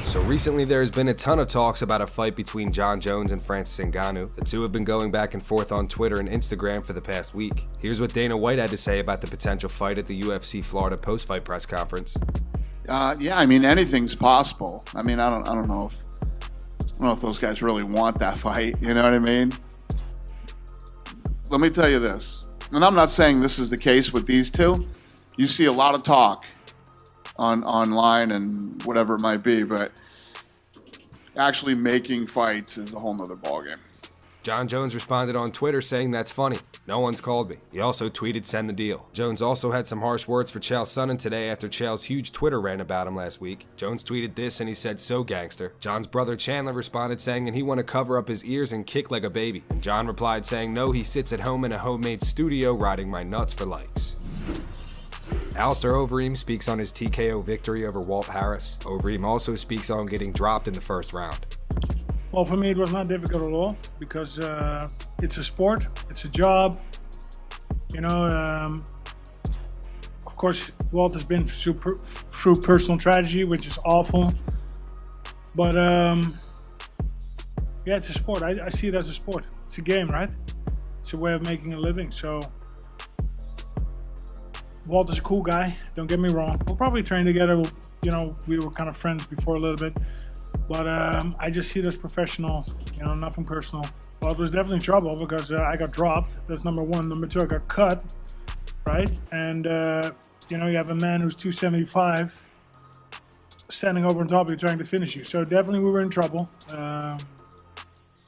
So recently there has been a ton of talks about a fight between Jon Jones and Francis Ngannou. The two have been going back and forth on Twitter and Instagram for the past week. Here's what Dana White had to say about the potential fight at the UFC Florida post-fight press conference. Yeah, I mean, anything's possible. I mean, I don't know if those guys really want that fight. You know what I mean? Let me tell you this, and I'm not saying this is the case with these two. You see a lot of talk online and whatever it might be, but actually making fights is a whole nother ballgame. Jon Jones responded on Twitter saying that's funny. No one's called me. He also tweeted send the deal. Jones also had some harsh words for Chael Sonnen today after Chael's huge Twitter rant about him last week. Jones tweeted this and he said, "So gangster." Jon's brother Chandler responded saying and he want to cover up his ears and kick like a baby. And Jon replied saying no, he sits at home in a homemade studio riding my nuts for likes. Alistair Overeem speaks on his TKO victory over Walt Harris. Overeem also speaks on getting dropped in the first round. Well, for me, it was not difficult at all because it's a sport, it's a job. You know, of course, Walt has been through personal tragedy, which is awful. But yeah, it's a sport. I see it as a sport. It's a game, right? It's a way of making a living. So Walt is a cool guy. Don't get me wrong. We'll probably train together. You know, we were kind of friends before a little bit. But I just see it as professional, you know, nothing personal. Well, it was definitely trouble because I got dropped. That's number one. Number two, I got cut, right? And, you know, you have a man who's 275 standing over on top of you trying to finish you. So definitely we were in trouble.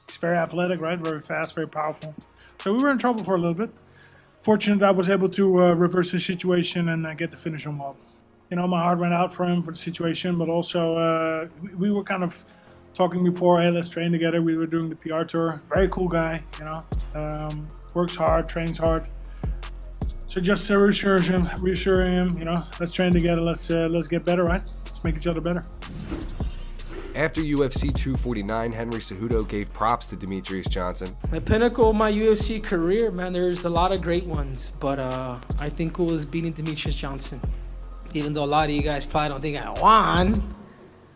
He's very athletic, right? Very fast, very powerful. So we were in trouble for a little bit. Fortunate I was able to reverse the situation and get the finish on Walt. You know, my heart went out for him for the situation, but also we were kind of talking before, hey, let's train together. We were doing the PR tour. Very cool guy, you know, works hard, trains hard. So just to reassure him, you know, let's train together. Let's get better, right? Let's make each other better. After UFC 249, Henry Cejudo gave props to Demetrious Johnson. The pinnacle of my UFC career, man, there's a lot of great ones, but I think it was beating Demetrious Johnson. Even though a lot of you guys probably don't think I won,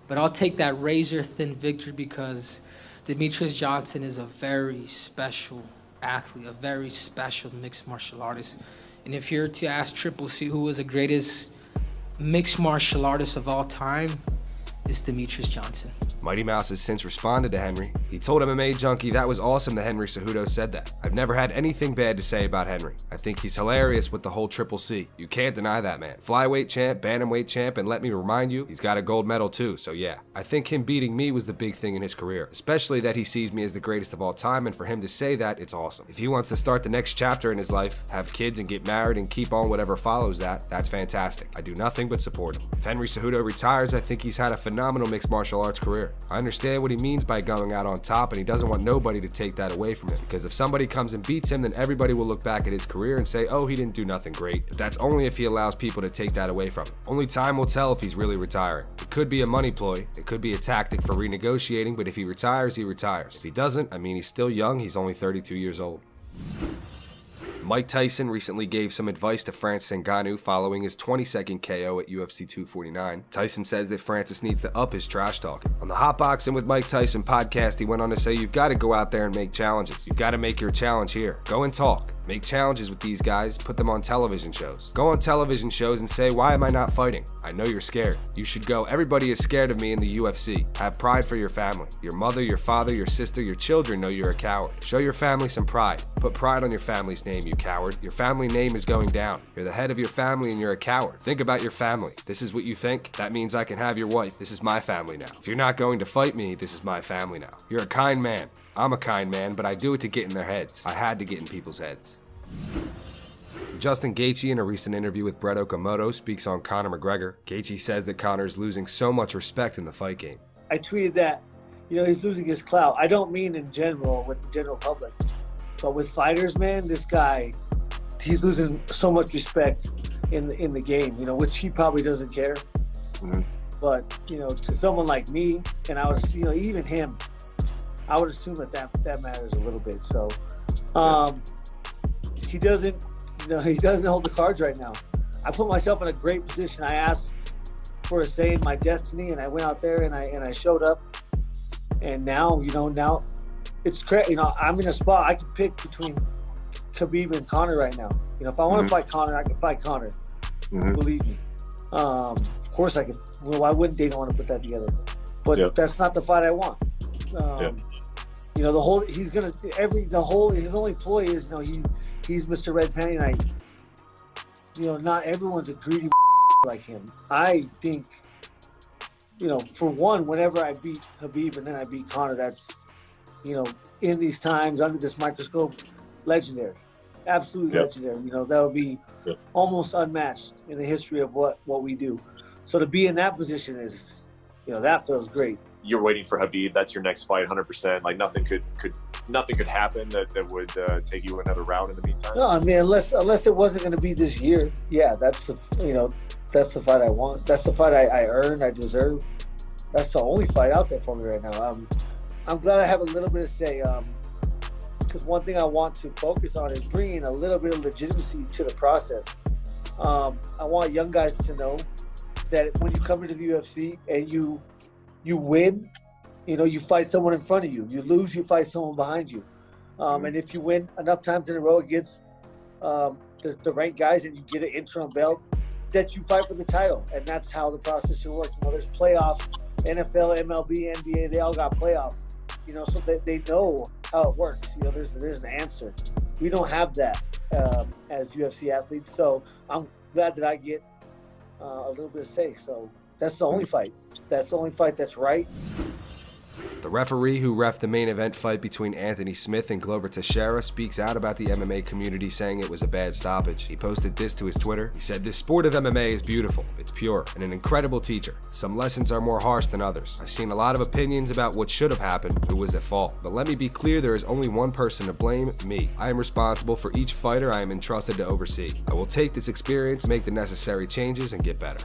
but I'll take that razor-thin victory because Demetrious Johnson is a very special athlete, a very special mixed martial artist. And if you're to ask Triple C who was the greatest mixed martial artist of all time, it's Demetrious Johnson. Mighty Mouse has since responded to Henry. He told MMA Junkie that was awesome that Henry Cejudo said that. I've never had anything bad to say about Henry. I think he's hilarious with the whole Triple C. You can't deny that man. Flyweight champ, bantamweight champ, and let me remind you, he's got a gold medal too, so yeah. I think him beating me was the big thing in his career, especially that he sees me as the greatest of all time, and for him to say that, it's awesome. If he wants to start the next chapter in his life, have kids and get married and keep on whatever follows that, that's fantastic. I do nothing but support him. If Henry Cejudo retires, I think he's had a phenomenal mixed martial arts career. I understand what he means by going out on top, and he doesn't want nobody to take that away from him, because if somebody comes and beats him, then everybody will look back at his career and say, oh, he didn't do nothing great. But that's only if he allows people to take that away from him. Only time will tell if he's really retiring. It could be a money ploy, it could be a tactic for renegotiating, but if he retires, he retires. If he doesn't, I mean, he's still young, he's only 32 years old. Mike Tyson recently gave some advice to Francis Ngannou following his 22nd KO at UFC 249. Tyson says that Francis needs to up his trash talk. On the Hot Boxing with Mike Tyson podcast, he went on to say, you've got to go out there and make challenges. You've got to make your challenge here. Go and talk. Make challenges with these guys, put them on television shows. Go on television shows and say, why am I not fighting? I know you're scared. You should go, everybody is scared of me in the UFC. Have pride for your family. Your mother, your father, your sister, your children know you're a coward. Show your family some pride. Put pride on your family's name, you coward. Your family name is going down. You're the head of your family and you're a coward. Think about your family. This is what you think? That means I can have your wife. This is my family now. If you're not going to fight me, this is my family now. You're a kind man. I'm a kind man, but I do it to get in their heads. I had to get in people's heads. Justin Gaethje, in a recent interview with Brett Okamoto, speaks on Conor McGregor. Gaethje says that Conor is losing so much respect in the fight game. I tweeted that, you know, he's losing his clout. I don't mean in general with the general public, but with fighters, man, this guy, he's losing so much respect in the game, you know, which he probably doesn't care. Mm-hmm. But, you know, to someone like me, and I was, you know, even him, I would assume that matters a little bit. So, he doesn't hold the cards right now. I put myself in a great position. I asked for a say in my destiny, and I went out there and I showed up. And now, now it's crazy. I'm in a spot I can pick between Khabib and Conor right now. If I want to fight Conor, I can fight Conor. Believe me. Of course I can. Well, why wouldn't Dana want to put that together? But that's not the fight I want. The whole his only ploy is he's Mr. Red Penny Night. Not everyone's a greedy like him. I think, for one, whenever I beat Khabib and then I beat Conor, that's, in these times under this microscope, legendary, absolutely legendary. That would be almost unmatched in the history of what we do. So to be in that position is, that feels great. You're waiting for Khabib. That's your next fight, 100%. Like nothing could happen that would take you another round in the meantime. No, I mean unless it wasn't going to be this year. Yeah, that's the fight I want. That's the fight I earned. I deserve. That's the only fight out there for me right now. I'm glad I have a little bit of say. Because one thing I want to focus on is bringing a little bit of legitimacy to the process. I want young guys to know that when you come into the UFC and you win, you fight someone in front of you. You lose, you fight someone behind you. And if you win enough times in a row against the ranked guys and you get an interim belt, that you fight for the title. And that's how the process should work. There's playoffs, NFL, MLB, NBA, they all got playoffs. So that they know how it works. There's an answer. We don't have that as UFC athletes. So I'm glad that I get a little bit of say. So that's the only fight. That's the only fight that's right. The referee who reffed the main event fight between Anthony Smith and Glover Teixeira speaks out about the MMA community, saying it was a bad stoppage. He posted this to his Twitter. He said, "This sport of MMA is beautiful, it's pure, and an incredible teacher. Some lessons are more harsh than others. I've seen a lot of opinions about what should have happened, who was at fault. But let me be clear, there is only one person to blame, me. I am responsible for each fighter I am entrusted to oversee. I will take this experience, make the necessary changes, and get better."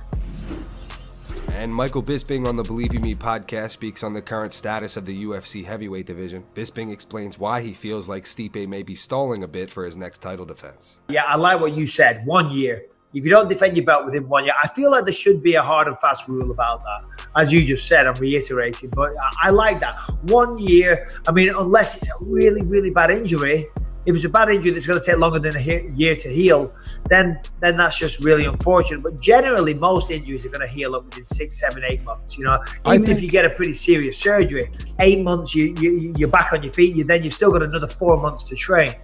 And Michael Bisping on the Believe You Me podcast speaks on the current status of the UFC heavyweight division. Bisping explains why he feels like Stipe may be stalling a bit for his next title defense. Yeah, I like what you said. 1 year. If you don't defend your belt within 1 year, I feel like there should be a hard and fast rule about that. As you just said, I'm reiterating, but I like that. 1 year, I mean, unless it's a really, really bad injury. If it's a bad injury that's going to take longer than a year to heal, then that's just really unfortunate. But generally, most injuries are going to heal up within 6, 7, 8 months. Even if you get a pretty serious surgery, 8 months you're back on your feet. You've still got another 4 months to train.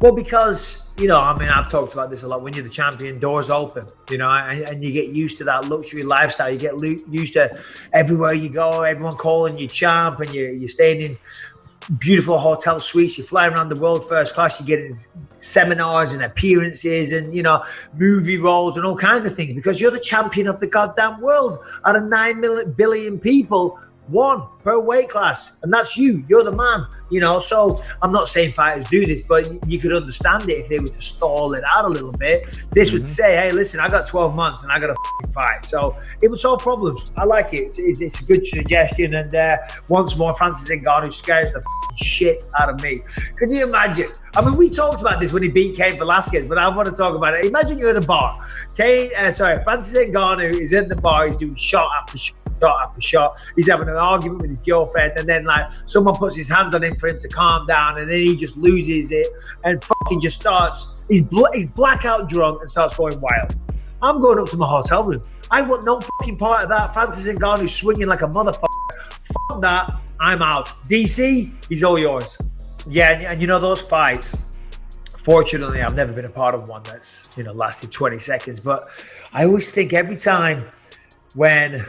Well, because I've talked about this a lot. When you're the champion, doors open. And you get used to that luxury lifestyle. You get used to everywhere you go, everyone calling you champ, and you're staying in beautiful hotel suites. You fly around the world first class. You get in seminars and appearances and movie roles and all kinds of things because you're the champion of the goddamn world. Out of 9 billion people, 1 per weight class, and that's you. You're the man. So I'm not saying fighters do this, but you could understand it if they were to stall it out a little bit. This would say, hey, listen, I got 12 months and I got to fight. So it would solve problems. I like it. It's a good suggestion. And once more, Francis Ngannou scares the shit out of me. Could you imagine? I mean, we talked about this when he beat Cain Velasquez, but I want to talk about it. Imagine you're in a bar. Francis Ngannou is in the bar. He's doing shot after shot. He's having an argument with his girlfriend, and then someone puts his hands on him for him to calm down, and then he just loses it and fucking just starts. He's blackout drunk and starts going wild. I'm going up to my hotel room. I want no fucking part of that. Francis Ngannou swinging like a motherfucker. Fuck that. I'm out. DC, he's all yours. Yeah, and those fights. Fortunately, I've never been a part of one that's lasted 20 seconds. But I always think every time when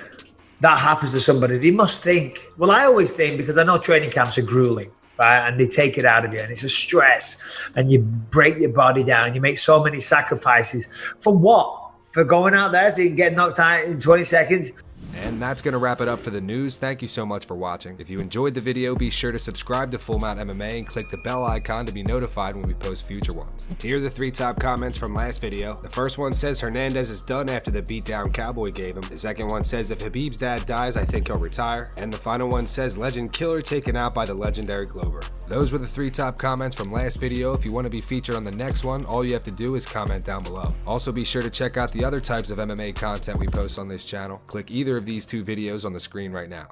that happens to somebody, they must think, well, I always think, because I know training camps are grueling, right? And they take it out of you, and it's a stress, and you break your body down, you make so many sacrifices. For what? For going out there to get knocked out in 20 seconds? And that's going to wrap it up for the news. Thank you so much for watching. If you enjoyed the video, be sure to subscribe to Full Mount MMA and click the bell icon to be notified when we post future ones. Here are the 3 top comments from last video. The first one says Hernandez is done after the beatdown Cowboy gave him. The second one says if Khabib's dad dies, I think he'll retire. And the final one says legend killer taken out by the legendary Glover. Those were the 3 top comments from last video. If you want to be featured on the next one, all you have to do is comment down below. Also be sure to check out the other types of MMA content we post on this channel. Click either of these 2 videos on the screen right now.